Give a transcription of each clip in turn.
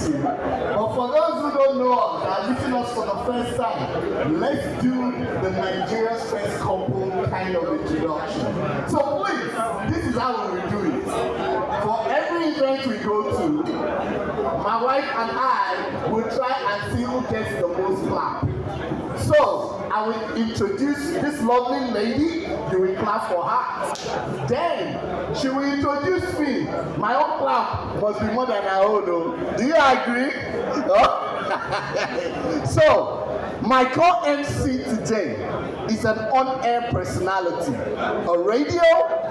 meet you. But for those who don't know us, that are meeting us for the first time, let's do the Nigeria's first couple kind of introduction. So please, this is how we will do it. For every event we go to, my wife and I will try and see who gets the most clap. So I will introduce this lovely lady. You will clap for her. Then she will introduce me. My own clap must be more than her own. Oh. Do you agree? So my co-MC today is an on-air personality, a radio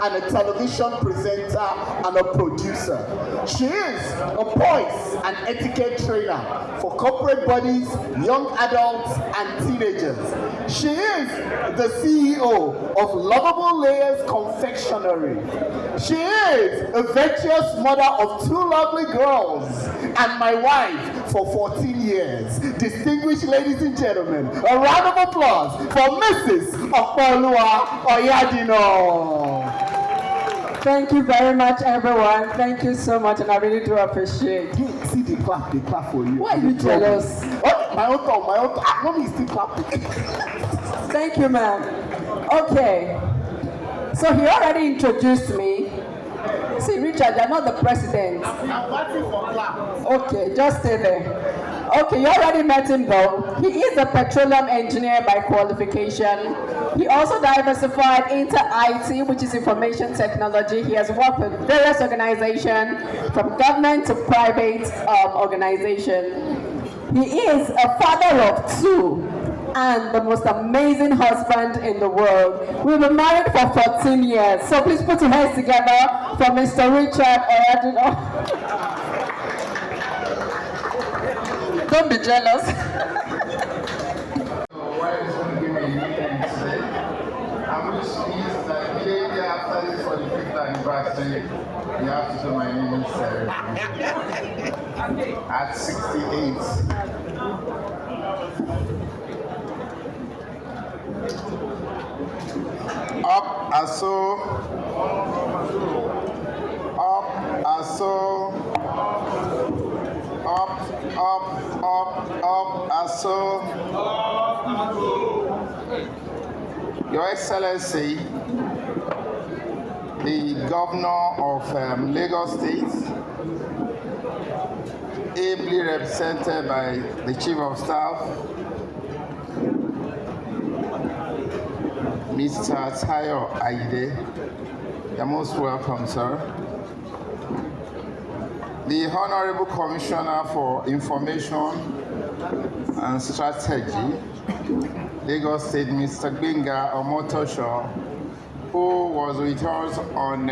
and a television presenter and a producer. She is a voice and etiquette trainer for corporate bodies, young adults and teenagers. She is the CEO of Lovable Layers Confectionery. She is a virtuous mother of 2 lovely girls and my wife for 14 years. Distinguished ladies and gentlemen, a round of applause for Mrs. Opolua Oyadino. Thank you very much, everyone. Thank you so much, and I really do appreciate. See the clap for you. Why are you jealous? Oh, my own thought. Mommy is still clapping. Thank you, ma'am. Okay. So he already introduced me. See, Richard, you're not the president. I'm waiting for clap. Okay, just stay there. Okay, you already met him though. He is a petroleum engineer by qualification. He also diversified into IT, which is information technology. He has worked with various organizations, from government to private organizations. He is a father of 2 and the most amazing husband in the world. We've been married for 14 years. So please put your hands together for Mr. Richard Oyadino. Don't be jealous. Why is going to give me a nickname today? I'm just pleased that immediately after this for the 5th anniversary, you have to do my naming ceremony. At 68. Up as so. Up as so. Up as so. Your Excellency, the Governor of Lagos State, ably represented by the Chief of Staff, Mr. Tayo Aide, you're most welcome, sir. The Honorable Commissioner for Information and Strategy, Lagos State, Mr. Gbenga Omotosho, who was with us on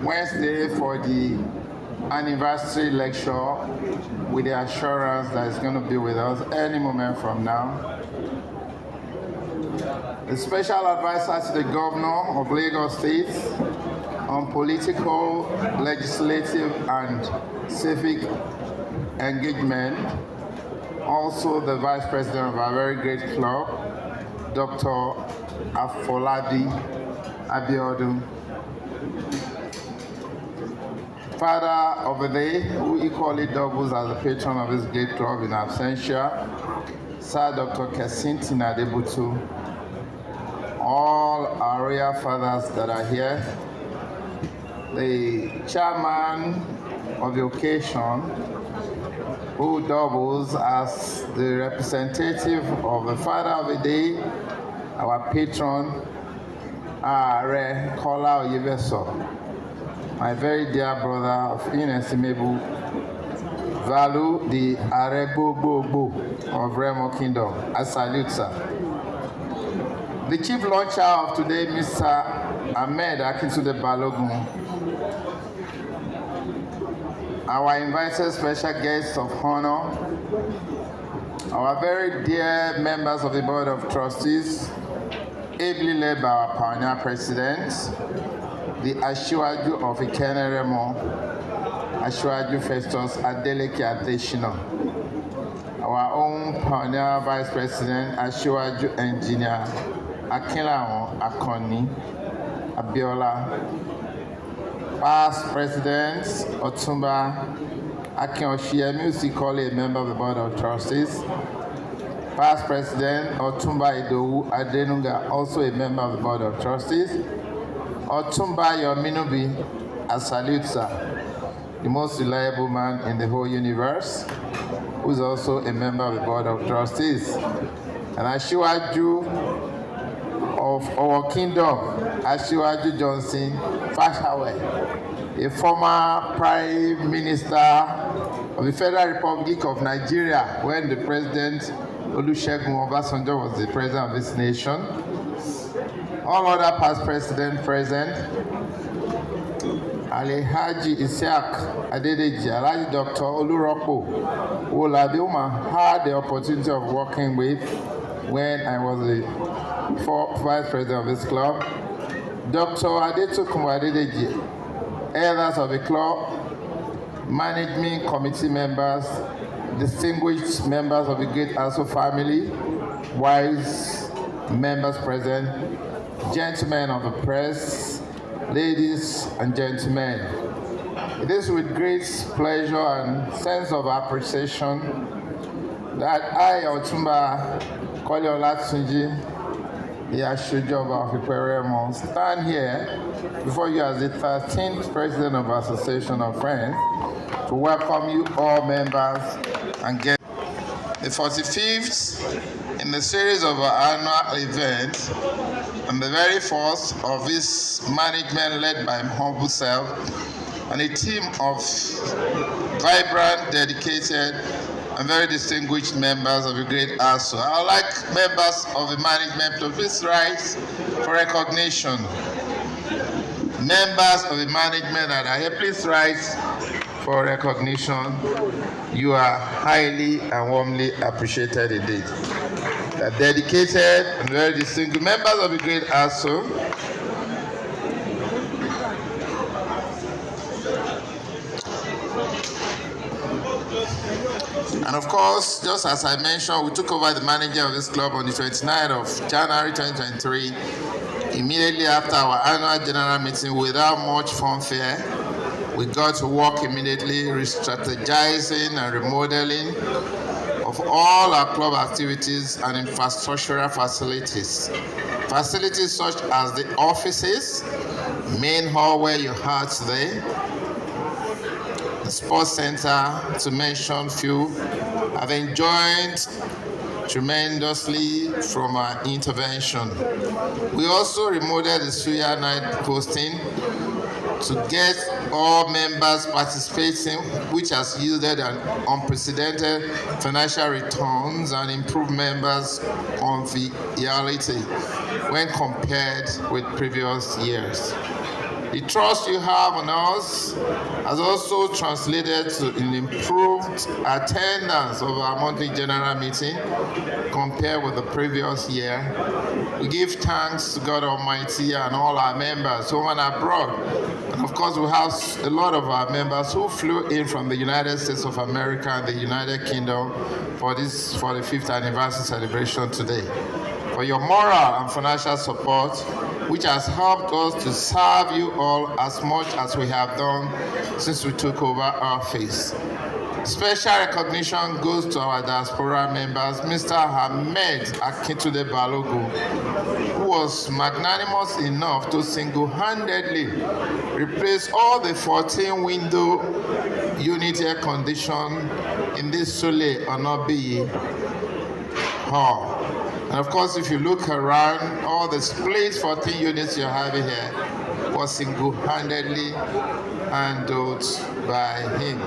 Wednesday for the anniversary lecture with the assurance that it's going to be with us any moment from now. The Special Advisor to the Governor of Lagos State on political, legislative, and civic engagement. Also the Vice President of our very great club, Dr. Afolabi Abiodun. Father of the day, who equally doubles as the patron of this great club in absentia, Sir Dr. Kesintina Debutu. All our royal fathers that are here, the chairman of the occasion, who doubles as the representative of the father of the day, our patron, Are Kola Oyebeso, my very dear brother of inestimable value, the Are Bo of Remo Kingdom. I salute, sir. The chief launcher of today, Mr. Ahmed Akintunde Balogun, our invited special guests of honor, our very dear members of the Board of Trustees, ably led by our pioneer president, the Asiwaju of Ikene Remo, Asiwaju Festus Adeleke Adesina, our own pioneer vice president, Asiwaju Engineer Akinlawo Akoni Abiola, past presidents Otumba Akin Oshiemi Usikole, a member of the Board of Trustees. Past President Otumba Idowu Adenunga, also a member of the Board of Trustees. Otumba Yominubi, I salute sir, the most reliable man in the whole universe, who is also a member of the Board of Trustees. And Ashiwaju of our kingdom, Ashiwaju Johnson Fashawe, a former Prime Minister of the Federal Republic of Nigeria when the President Olusegun Obasanjo was the president of this nation. All other past presidents present. Alhaji Isiaq Adedeji, Alhaji Dr. Oluropo, who had the opportunity of working with when I was the vice president of this club. Dr. Adetokunbo Adedeji, elders of the club, management committee members, distinguished members of the great ASO family, wives, members present, gentlemen of the press, ladies and gentlemen. It is with great pleasure and sense of appreciation that I, Otumba Kole Olatunji, the Ashojoba of Iperemo, stand here before you as the 13th President of Association of Friends to welcome you all members and guests. The 45th in the series of our annual event and the very first of this management led by my humble self and a team of vibrant, dedicated, and very distinguished members of the great ASO. I would like members of the management to please rise for recognition. Members of the management that are here, please rise for recognition. You are highly and warmly appreciated indeed. The dedicated and very distinguished members of the great ASO. And of course, just as I mentioned, we took over the manager of this club on the 29th of January 2023, immediately after our annual general meeting without much fanfare. We got to work immediately, re-strategizing and remodeling of all our club activities and infrastructural facilities. Facilities such as the offices, main hall where you are today, the sports center, to mention few, have enjoyed tremendously from our intervention. We also remodeled the Suya night posting to get all members participating, which has yielded an unprecedented financial returns and improved members' conviviality when compared with previous years. The trust you have on us has also translated to an improved attendance of our monthly general meeting compared with the previous year. We give thanks to God Almighty and all our members home and abroad. And of course, we have a lot of our members who flew in from the United States of America and the United Kingdom for the 5th anniversary celebration today. For your moral and financial support, which has helped us to serve you all as much as we have done since we took over our office. Special recognition goes to our diaspora members, Mr. Ahmed Akintunde Balogun, who was magnanimous enough to single-handedly replace all the 14-window unit air condition in this Sule Onobiyi hall. And of course, if you look around, all the split 14 units you're having here was single-handedly handled by him.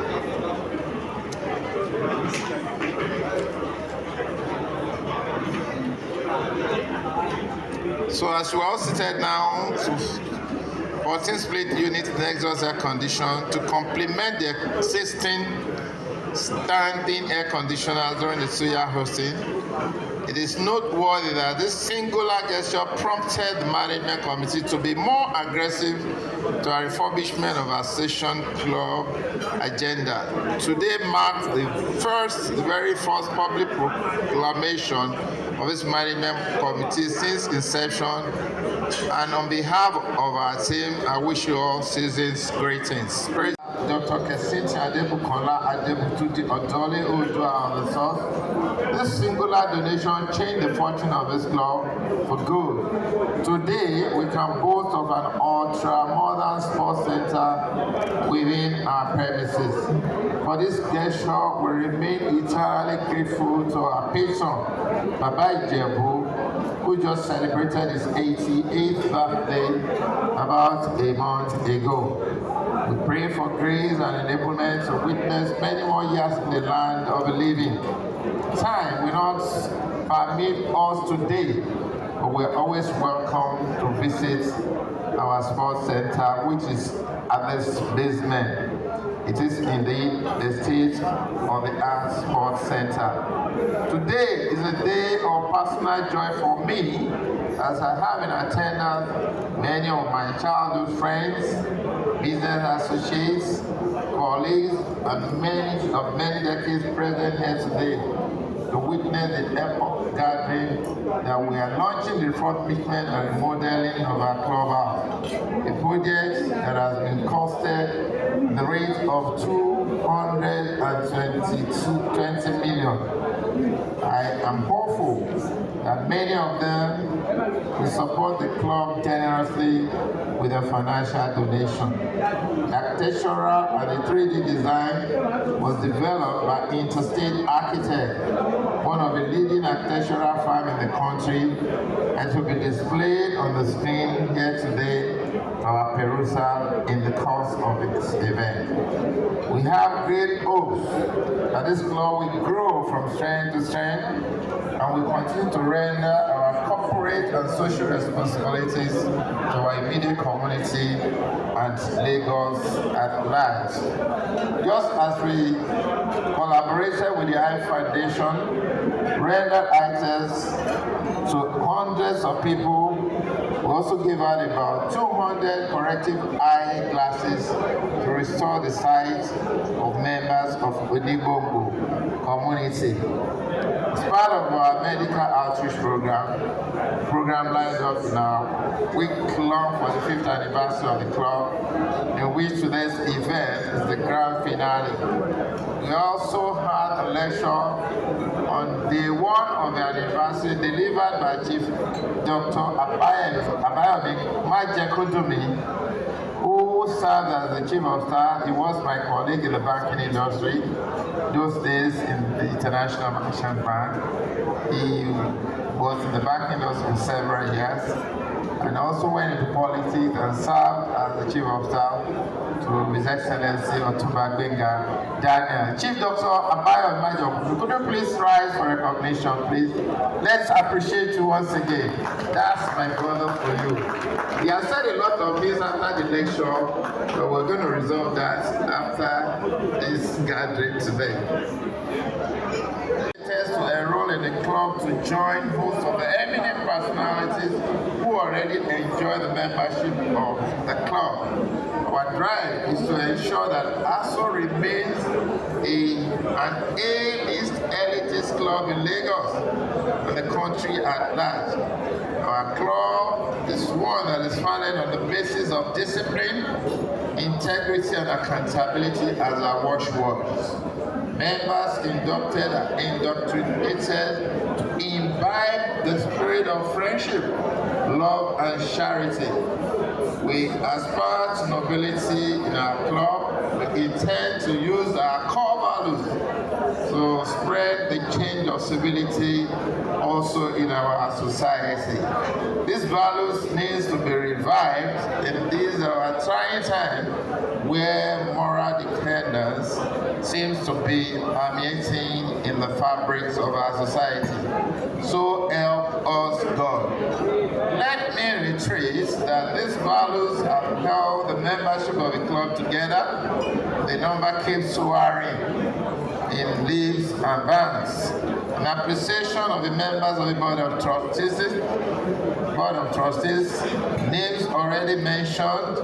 So as we are all seated now, 14 split unit exhaust air condition to complement the existing standing air conditioners during the Suya hosting. It is noteworthy that this singular gesture prompted the management committee to be more aggressive to our refurbishment of our session club agenda. Today marks the very first public proclamation of this management committee since inception. And on behalf of our team, I wish you all season's greetings. Dr. Kesinti Adebukola Adebututi Odole Odua on the source. This singular donation changed the fortune of this club for good. Today, we can boast of an ultra-modern sports center within our premises. For this gesture, we remain eternally grateful to our patron, Baba Ijebu, who just celebrated his 88th birthday about a month ago. We pray for grace and enablement to witness many more years in the land of the living. Time will not permit us today, but we're always welcome to visit our sports center, which is at this basement. It is indeed the state-of-the-art sports center. Today is a day of personal joy for me, as I have in attendance many of my childhood friends, business associates, colleagues, and many decades present here today to witness the epoch gathering that we are launching the refurbishment and remodeling of our clubhouse, a project that has been costed the rate of 220 million. I am hopeful that many of them will support the club generously with a financial donation. The architectural and the 3D design was developed by Interstate Architect, one of the leading architectural firms in the country, and to be displayed on the screen here today for our perusal in the course of this event. We have great hopes that this club will grow from strength to strength, and we continue to render our corporate and social responsibilities to our immediate community and Lagos at large. Just as we collaborated with the Eye Foundation, rendered access to hundreds of people, we also gave out about 200 corrective eye glasses to restore the sight of members of Odibongo community. As part of our medical outreach program lines up now, week-long for the 5th anniversary of the club, in which today's event is the grand finale. We also had a lecture on day one of the anniversary delivered by Chief Dr. Abayomi Majekodumi, who served as the Chief of Staff. He was my colleague in the banking industry those days in the International Merchant Bank. He was in the banking industry for several years and also went into politics and served as the Chief of Staff to His Excellency Otumba Gbenga Daniel. Chief Dr. Abayomi Majekodumi, could you please rise for recognition, please? Let's appreciate you once again. That's my brother for you. He has said a lot of things after the lecture, but we're going to resolve that after this gathering today. To enroll in the club to join hosts of the eminent personalities who already enjoy the membership of the club. Our drive is to ensure that ASO remains an A-list elitist club in Lagos and the country at large. Our club is one that is founded on the basis of discipline, integrity, and accountability as our watchwords. Members inducted are indoctrinated to imbibe the spirit of friendship, love, and charity. We aspire to nobility in our club. We intend to use our core values to spread the change of civility also in our society. These values need to be revived in these our trying times where moral dependence seems to be permeating in the fabrics of our society. So help us God. Let me retrace that these values have held the membership of the club together. The number keeps soaring in leaves and bounds. An appreciation of the members of the Board of Trustees, names already mentioned.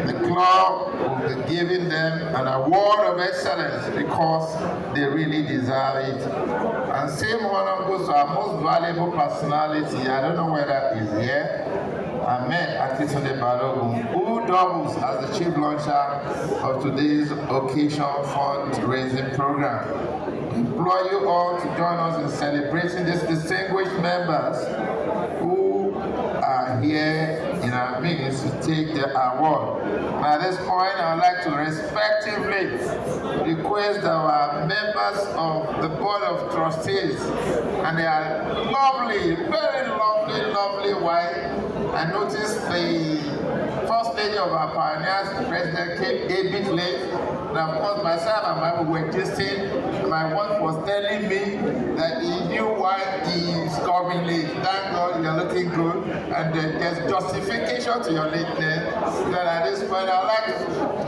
The club will be giving them an award of excellence because they really deserve it. And same honor goes to our most valuable personality. I don't know whether he's here. Ahmed Akitunde Balogun, who doubles as the chief launcher of today's occasion fundraising program. We implore you all to join us in celebrating these distinguished members who are here in our midst to take the award. And at this point, I would like to respectively request our members of the Board of Trustees, and they are lovely, very lovely wife. I noticed the first lady of our pioneers, the president, came a bit late. And of course, myself and my wife were gisting. My wife was telling me that he knew why he is coming late. Thank God you're looking good. And there's justification to your lateness. That at this point, I'd like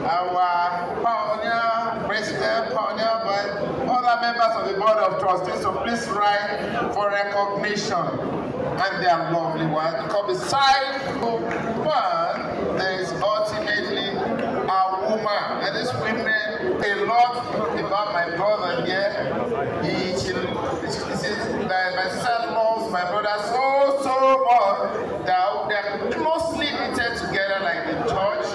our pioneer, president, pioneer, but other members of the Board of Trustees to please rise for recognition. And they are lovely ones, because beside one, there is ultimately a woman. And this women, a lot about my brother here. He says that my son loves my brother so much that they're closely knitted together like the church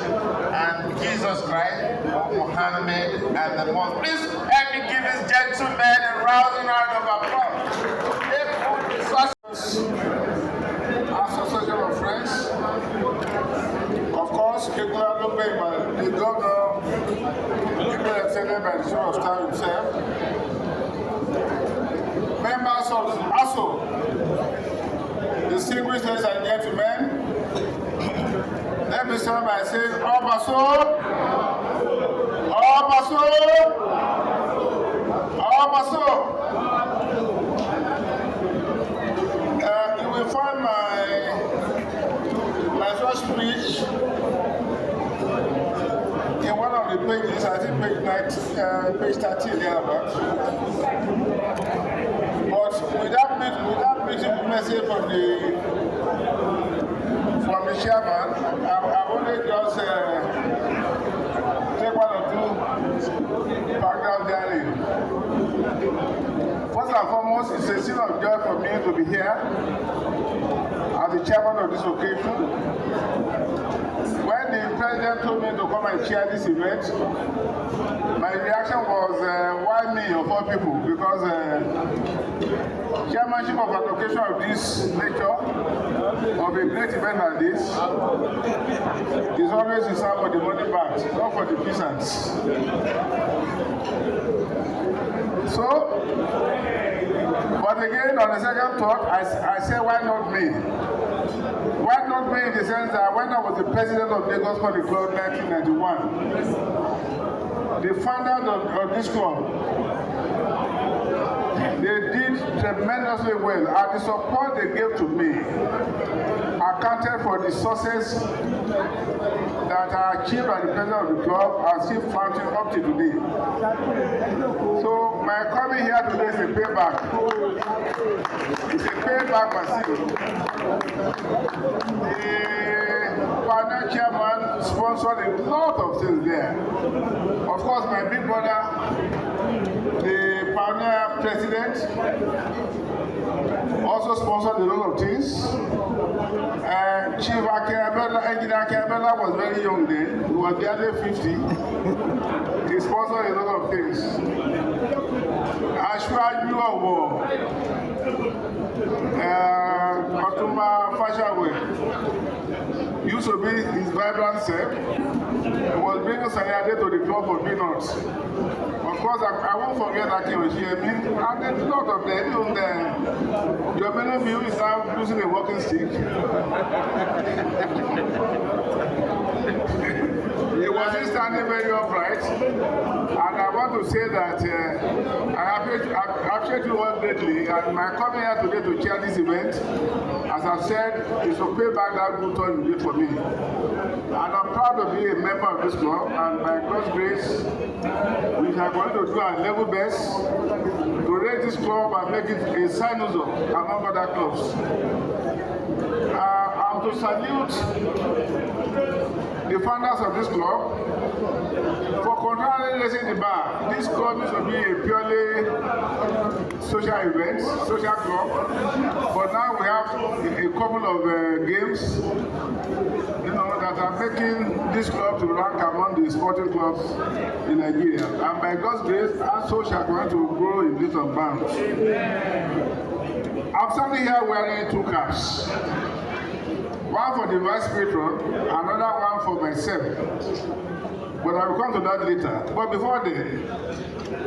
and Jesus Christ, Muhammad, and the mosque. Please help me give this gentleman a rousing round of applause. Association of Friends, of course, Kekula Lope, by the governor, represented by the Chief of Staff himself, members of ASO, distinguished ladies and gentlemen. Let me start by saying, Obaso, Obaso, Obaso. You will find my first speech in one of the pages, I think page 13 thereabouts. But without preaching the message from the chairman, I've only just take one or two paragraphs therein. First and foremost, it's a scene of joy for me to be here as the chairman of this occasion. When the president told me to come and chair this event, my reaction was, why me of all people? Because chairmanship of an occasion of this nature, of a great event like this, is always reserved for the money bags, not for the peasants. So, but again, on the second thought, I said, why not me? Why not me in the sense that when I was the president of Lagos Country Club in 1991, the founders of this club, they did tremendously well, and the support they gave to me accounted for the success that are achieved by the president of the club and still functioning up to today. So my coming here today is a payback. It's a payback myself. The partner chairman sponsored a lot of things there. Of course, my big brother, the pioneer president, also sponsored a lot of things. Chief Engineer Akebela was very young then. He was barely 50. He sponsored a lot of things. Ashwaju Owo, Otuma Fashawe, used to be his vibrant self. He was bringing Sayade to the club for peanuts. Of course, I won't forget that Kiyoshimi, and there's a lot of them. Even your Beneview is now using a walking stick. He wasn't standing very upright, and I want to say that I appreciate you all greatly, and my coming here today to chair this event, as I've said, is to pay back that good turn you did for me. And I'm proud to be a member of this club, and by God's grace, we are going to do our level best to raise this club and make it a sinusoid among other clubs. I'm to salute the founders of this club for continually raising the bar. This club used to be a purely social event, social club, but now we have a couple of games, that are making this club to rank among the sporting clubs in Nigeria. And by God's grace, our social are going to grow in leaps and bounds. I'm standing here wearing two caps. One for the vice patron, another one for myself. But I will come to that later. But before then,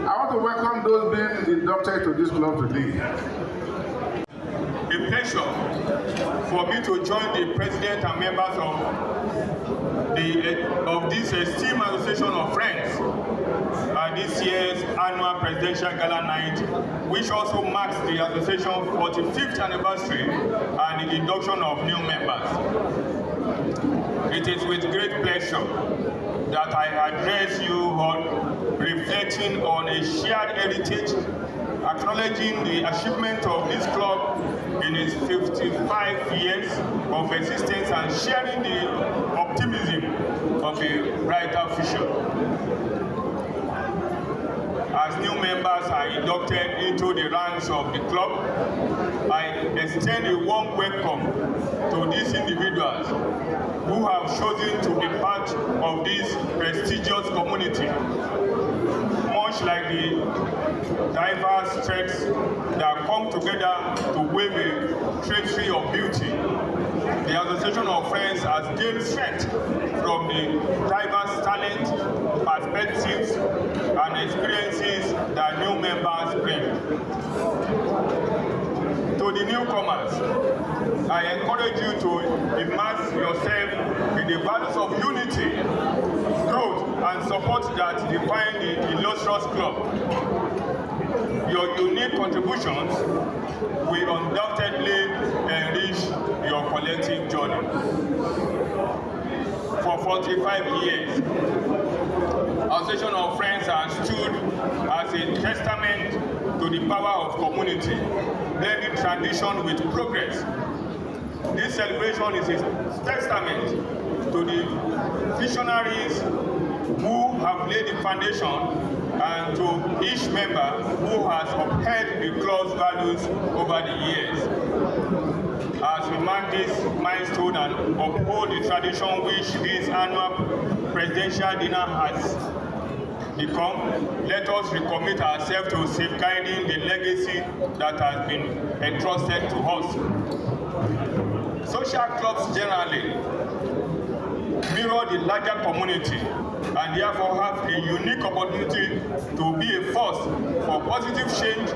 I want to welcome those being inducted to this club today. A pleasure for me to join the president and members of this esteemed association of friends at this year's annual presidential gala night, which also marks the association's 45th anniversary and the induction of new members. It is with great pleasure that I address you all, reflecting on a shared heritage, acknowledging the achievement of this club in its 55 years of existence and sharing the optimism of a brighter future. As new members are inducted into the ranks of the club, I extend a warm welcome to these individuals who have chosen to be part of this prestigious community. Much like the diverse threads that come together to weave a tapestry of beauty, the Association of Friends has gained strength from the diverse talent, perspectives, and experiences that new members bring. To the newcomers, I encourage you to immerse yourself in the values of unity, growth, and support that define the illustrious club. Your unique contributions will undoubtedly enrich your collective journey. For 45 years, Association of Friends has stood as a testament to the power of community, blending tradition with progress. This celebration is a testament to the visionaries who have laid the foundation and to each member who has upheld the club's values over the years. As we mark this milestone and uphold the tradition which this annual presidential dinner has become, let us recommit ourselves to safeguarding the legacy that has been entrusted to us. Social clubs generally mirror the larger community and therefore have a unique opportunity to be a force for positive change,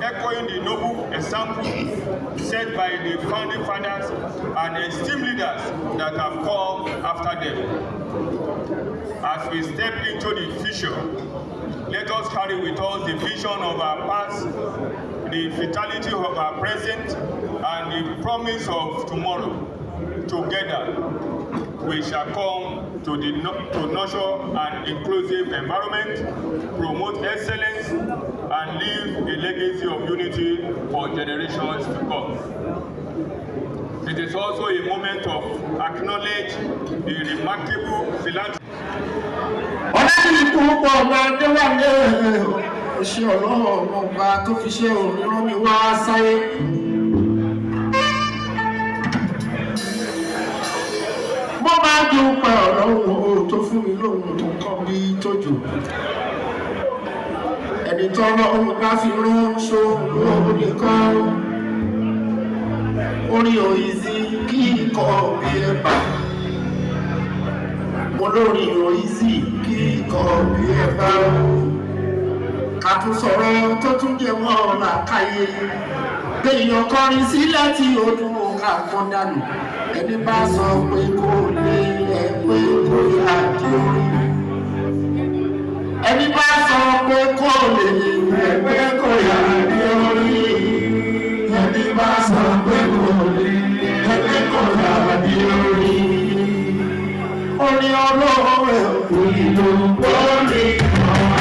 echoing the noble example set by the founding fathers and esteemed leaders that have come after them. As we step into the future, let us carry with us the vision of our past, the vitality of our present, and the promise of tomorrow. Together, we shall come to nurture an inclusive environment, promote excellence, and leave a legacy of unity for generations to come. It is also a moment of acknowledging the remarkable philanthropy. Mo máa dúpẹ́ Ọlọ́run tó fún mi lóhun tó kàn bí tójú. Ẹni tọ́lọ́run bá fi rán sóhun lóhun nìkan. Orin òyìnbí kí ikọ̀ bí ẹ̀bà. Mo lórin òyìnbí kí ikọ̀ bí ẹ̀bà. Ká tún sọ̀rọ̀ tó tún jẹ mọ́ làákàyè. Béèyàn kọrin sílẹ̀ tí ó dùn ká kán dànù. Ẹni bá sọ pé kò lè ẹ pé kò yá di orí. Ẹni bá sọ pé kò lè ẹ pé kò yá di orí. Ẹni bá sọ pé kò lè ẹ pé kò yá di orí. Orin Ọlọ́run ẹ̀ kò ìlú lórí kan.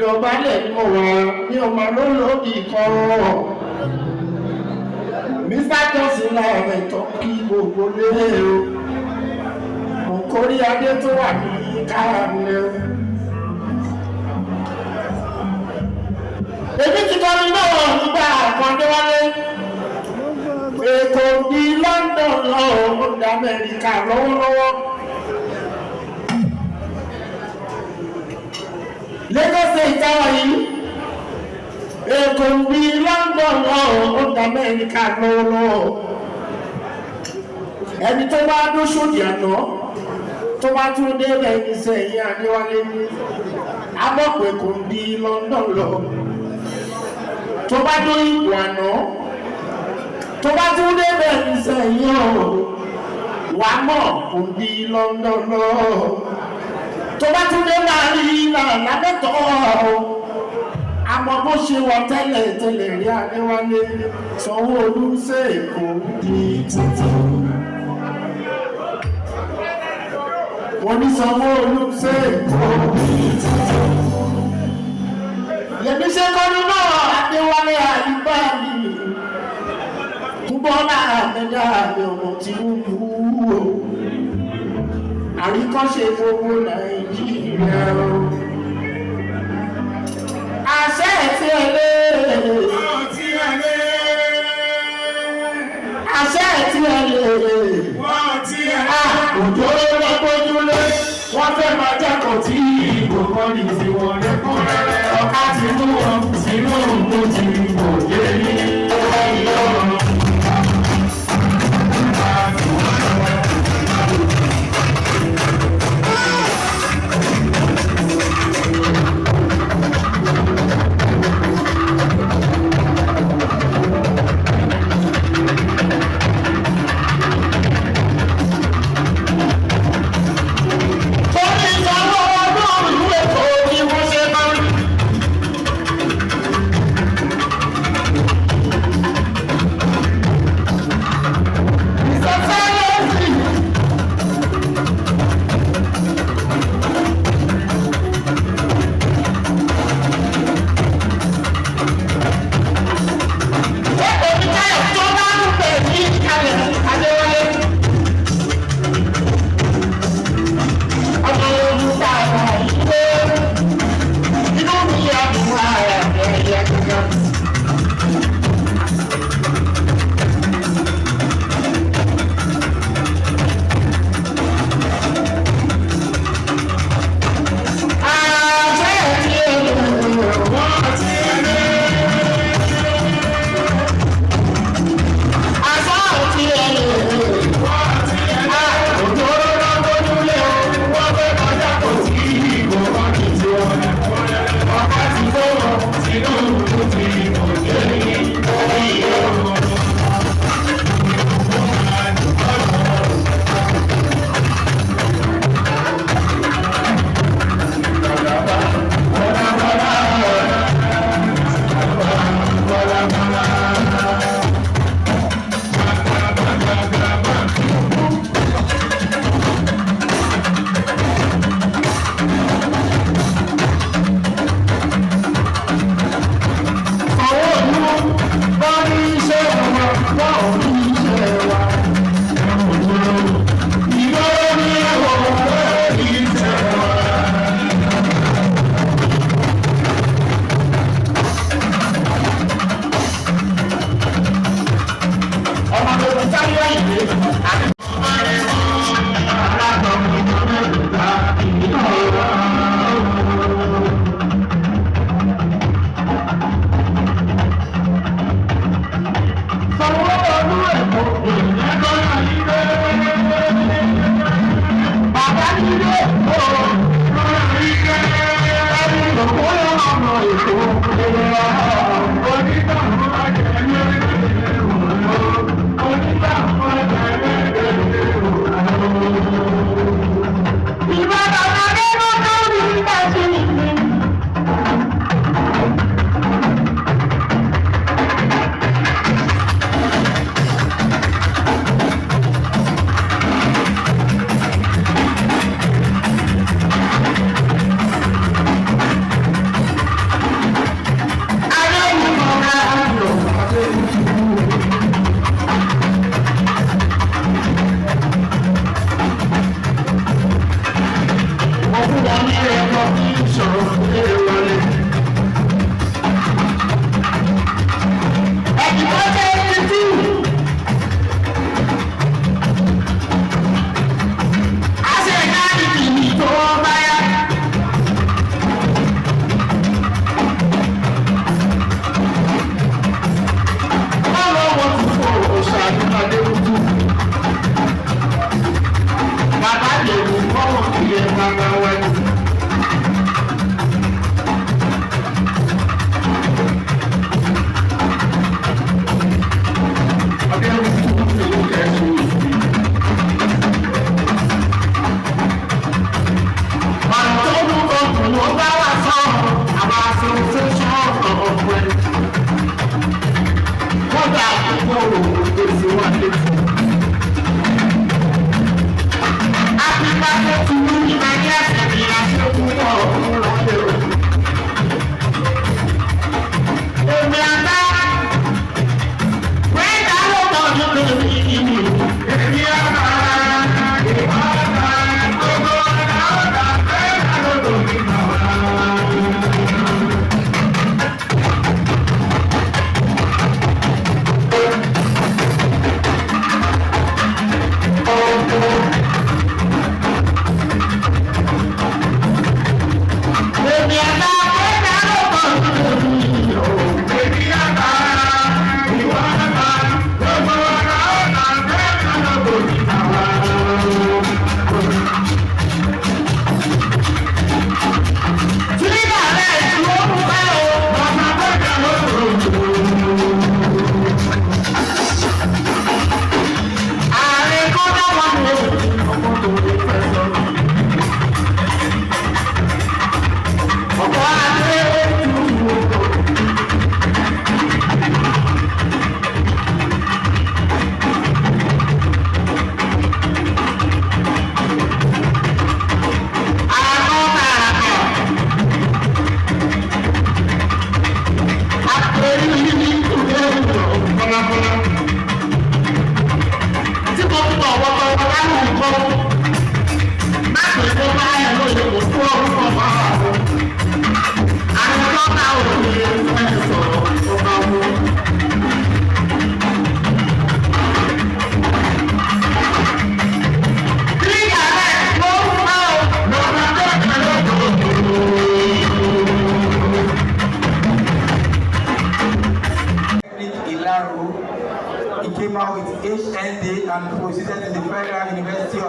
ìdọ̀bálẹ̀ ni mo wà ní ọmọ lólódì kan. Mr. Johnson láwọn ẹ̀tọ́ kí gbogbo lé o. Òǹkórí adé tó wà ní káàmì o. Èmi ti kọrin náà nígbà àkọ́ndé wálé. Èkó bí London lọ ó di Amẹ́ríkà lọ́wọ́lọ́wọ́. Lagos State táwa yìí. Èkó bí London lọ ó di Amẹ́ríkà lọ́wọ́lọ́wọ́. Ẹni tó bá dó sódì àná tó bá tún dé lẹ́yìn sẹ́yìn Adéwálé ní abọ́pẹ̀ kò bí London lọ. Tó bá dó ìbò àná tó bá tún dé lẹ́yìn sẹ́yìn ọ̀rọ̀ wà mọ̀ kò bí London lọ. Tó bá tún dé láàrin ìlànà lábẹ́tọ̀ àmọ́ bó ṣe wọ tẹ́lẹ̀ tẹ́lẹ̀ rí Adéwálé Sanwó-Olú ṣe Èkó di tuntun. Wọ́n ní Sanwó-Olú ṣe Èkó di tuntun. Lèmi ṣe kọ́ni náà Adéwálé àyíká mi. Túbọ̀ náà mẹ́ta àmì ọmọ tí ó wú o. Àríkọ́ṣe gbogbo Nàìjíríà o. Àṣẹ ti ẹlẹ́. Àṣẹ ti ẹlẹ́. Òjò ló gbójúlé. Wọ́n fẹ́ máa jẹ́kọ̀ọ́ tí ìbò kan ní tiwọn lẹ́kọ̀ọ́rẹ́rẹ́. Ọ̀ká ti mú wọn sínú òǹkó ti ìbò yé ní ọ̀rọ̀.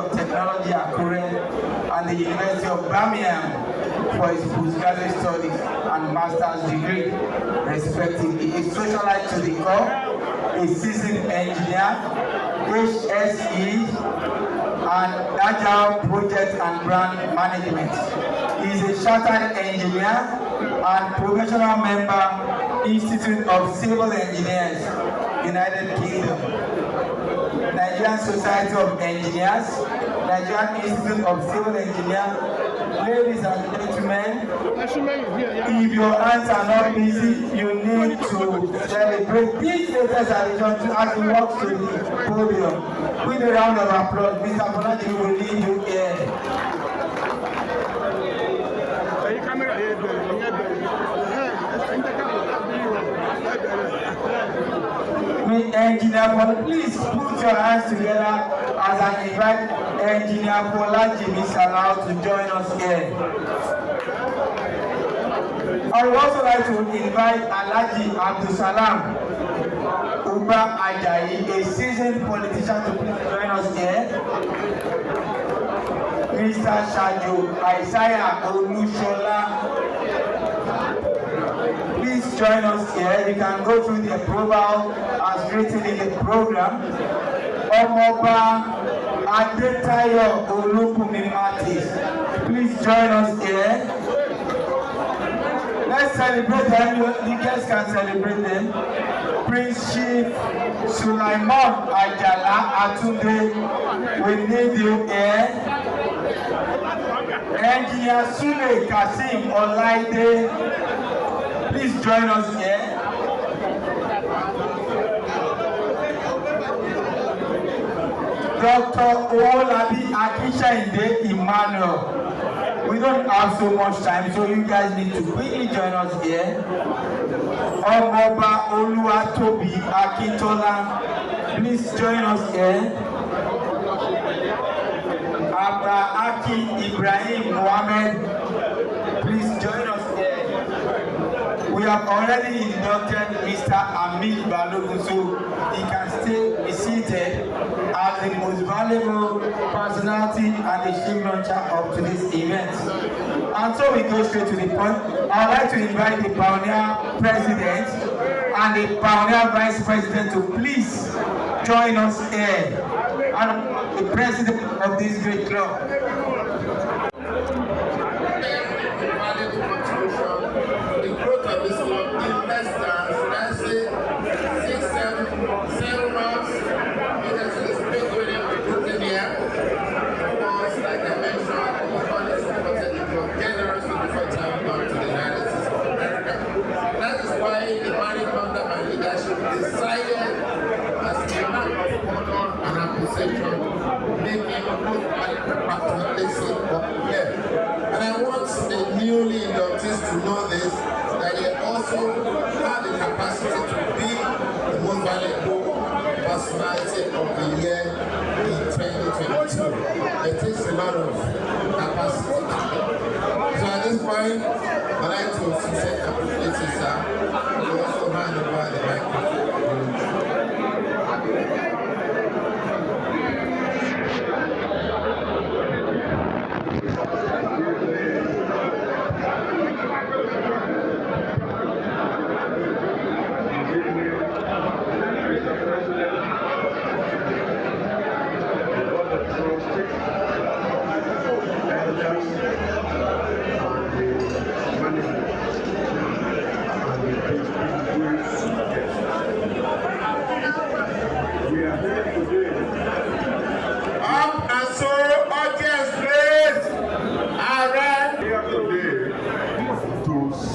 of Technology, Akure, and the University of Birmingham for his postgraduate studies and master's degree, respectively. A socialite to the core, a seasoned engineer, HSE, and Agile Project and Brand Management. He is a chartered engineer and professional member, Institute of Civil Engineers, United Kingdom, Nigerian Society of Engineers, Nigerian Institute of Civil Engineers. Ladies and gentlemen, if your hands are not busy, you need to celebrate this latest addition as he walks to the podium. With a round of applause, Mr. Bonaji will lead you here. Engineer, please put your hands together as I invite Engineer Bolaji Misalau to join us here. I would also like to invite Alhaji Abdulsalam Uba Ajayi, a seasoned politician, to please join us here. Mr. Shajo Isaiah Olushola, please join us here. You can go through the approval as written in the program. Omoba Adetayo Olukumimatis, please join us here. Let's celebrate them. The guests can celebrate them. Prince Chief Sulaiman Ajala Atunde, we need you here. Engineer Sule Kasim Olaide, please join us here. Dr. Owolabi Akishayinde Emmanuel. We don't have so much time, so you guys need to quickly join us here. Omoba Oluwatobi Akintola, please join us here. Abba Aki Ibrahim Mohammed, please join us here. We have already inducted Mr. Amit Balogun, so he can still be seated as the most valuable personality and the chief launcher of today's event. And so we go straight to the point. I would like to invite the Pioneer President and the Pioneer Vice President to please join us here, and the President of this great club. The growth of this club in less than, should I say, 6, 7 months, because it is big winning recruiting here. Because, like I mentioned, everybody supported the club generously before time gone to the United States of America. That is why the management under my leadership decided, as a mark of honor and appreciation, making both participating up here. And I want the newly inductees to know this, that they also have the capacity to be the most valuable personality of the year in 2022. It takes a lot of capacity. So at this point, I'd like to sincerely appreciate you, sir. You also hand over the microphone.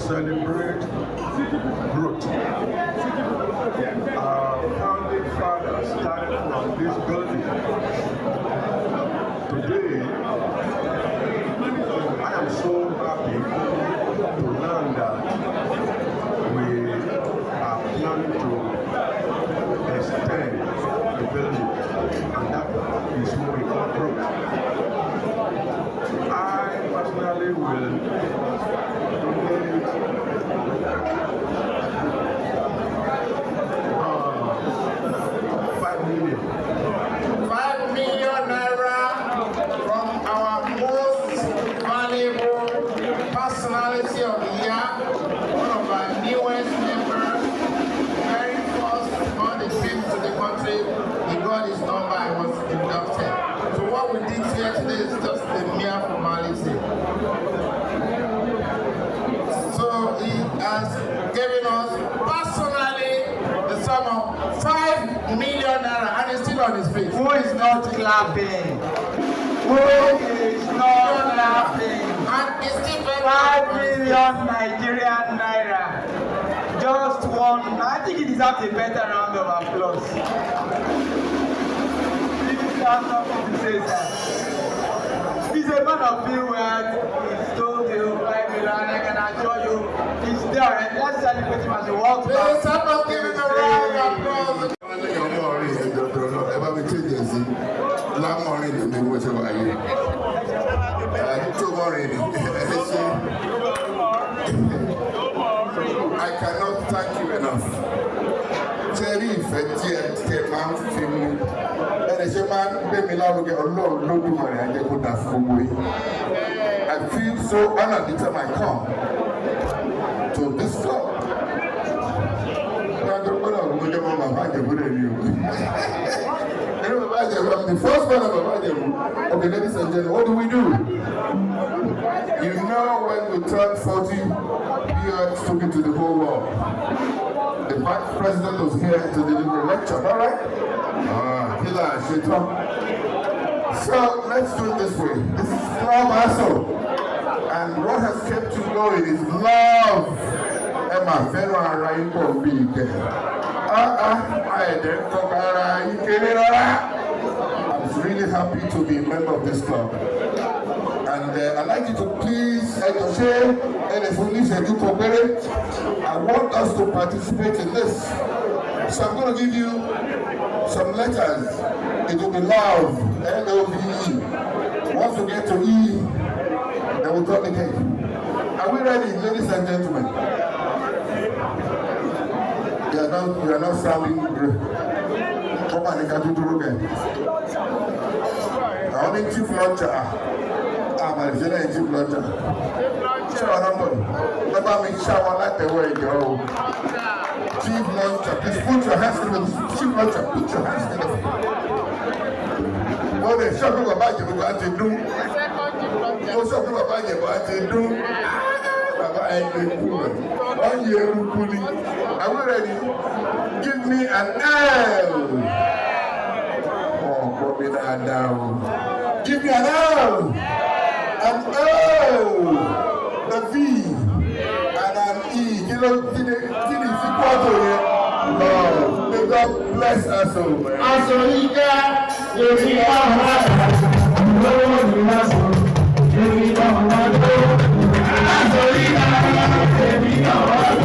Celebrate growth. Our founding fathers started from this building. Today, I am so happy to learn that we are planning to extend the building, and that is what we call growth. I personally will donate 5 million. 5 million naira is just a mere formality. So he has given us personally the sum of 5 million naira and he's still on his feet. Who is not clapping? Who is not clapping? And he's still very 5 million Nigerian naira. Just one. I think he deserves a better round of applause. He has nothing to say, sir. He's a man of few words. He's told you 5 million, and I can assure you he's there. And let's celebrate him as he walks back. Please help us give him a round of applause. I cannot thank you enough. Terry Fetty máa ń fi mú ẹni ṣe máa ń gbé mi lárugẹ Ọlọ́run lódùmarè ajẹ́ kó dà fún gbogbo yìí. I feel so honored each time I come to this club. I'm the first man of Baba Jebu. Okay, ladies and gentlemen, what do we do? You know when we turn 40, we are talking to the whole world. The vice president was here to deliver a lecture, all right? So let's do it this way. This is Club Aso. And what has kept you going is love. Emma, Fero, and Raimbo being there. I'm really happy to be a member of this club. And I'd like you to please, I want us to participate in this. So I'm going to give you some letters. It will be love, L-O-V-E. Once we get to E, then we'll talk again. Are we ready, ladies and gentlemen? We are not sounding great. Come on, I can do it again. I only chief launcher. I'm a chief launcher. Shower number. Never make shower like the way you go. Chief launcher, please put your hands in the chief launcher. Put your hands in the. Well, they show me what you want to do. You show me what you want to do. Are we ready? Give me an L. Oh, Bobby down. Give me an L. An O. The V. And an E. You know, did it equal to it? Lord, may God bless us all. Asolika, you see our heart. No one will ask you. You see our heart. Asolika, you see our heart.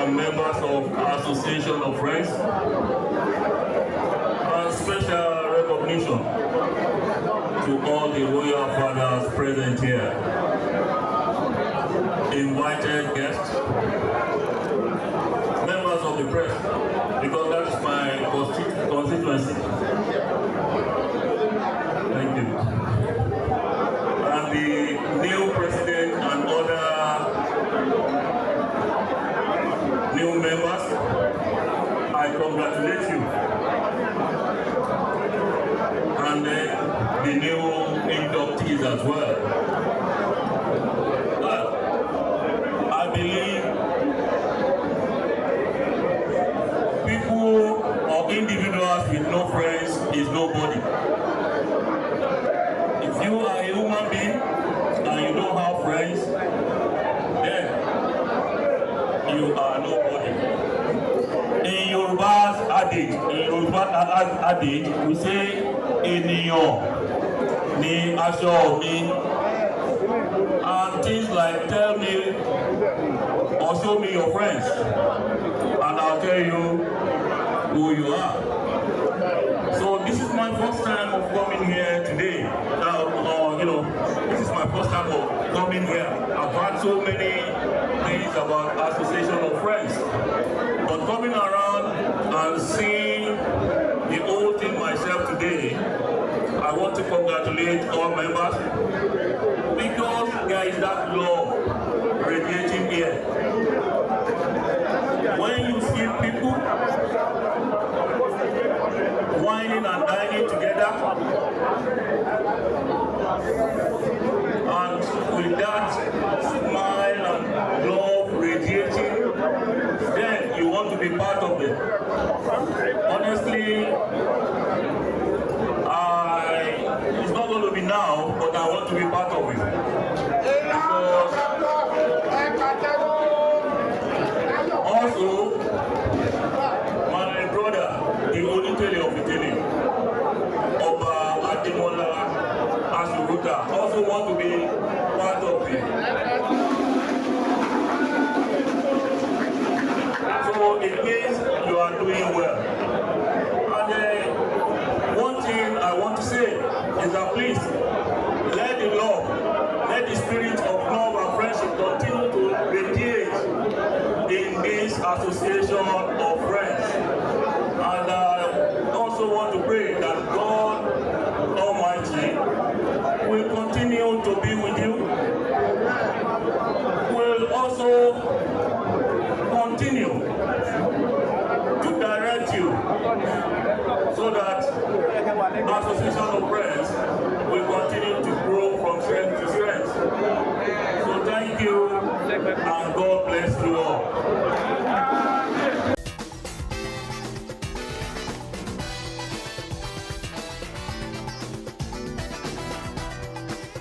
and members of Association of Friends, and special recognition to all the royal fathers present here, invited guests, members of the press, because that's my constituency. Thank you. And the new president and other new members, I congratulate you. And then the new inductees as well. Well, I believe people or individuals with no friends is nobody. If you are a human being and you don't have friends, then you are nobody. In Yoruba's adage, we say, "Ènìyàn ni aṣọ mi," and things like tell me or show me your friends, and I'll tell you who you are. So this is my first time of coming here today. This is my first time of coming here. I've heard so many things about Association of Friends, but coming around and seeing the whole thing myself today, I want to congratulate all members because there is that love radiating here. When you see people whining and dining together, and with that smile and love radiating, then you want to be part of it. Honestly, it's not going to be now, but I want to be part of it. Because also, my brother, the only tele of Italy, Oba Ademola Asuruta, also want to be part of it. So it means you are doing well. And one thing I want to say is that please, let the love, let the spirit of love and friendship continue to radiate in this association of friends. And I also want to pray that God Almighty will continue to be with you, will also continue to direct you so that Association of Friends will continue to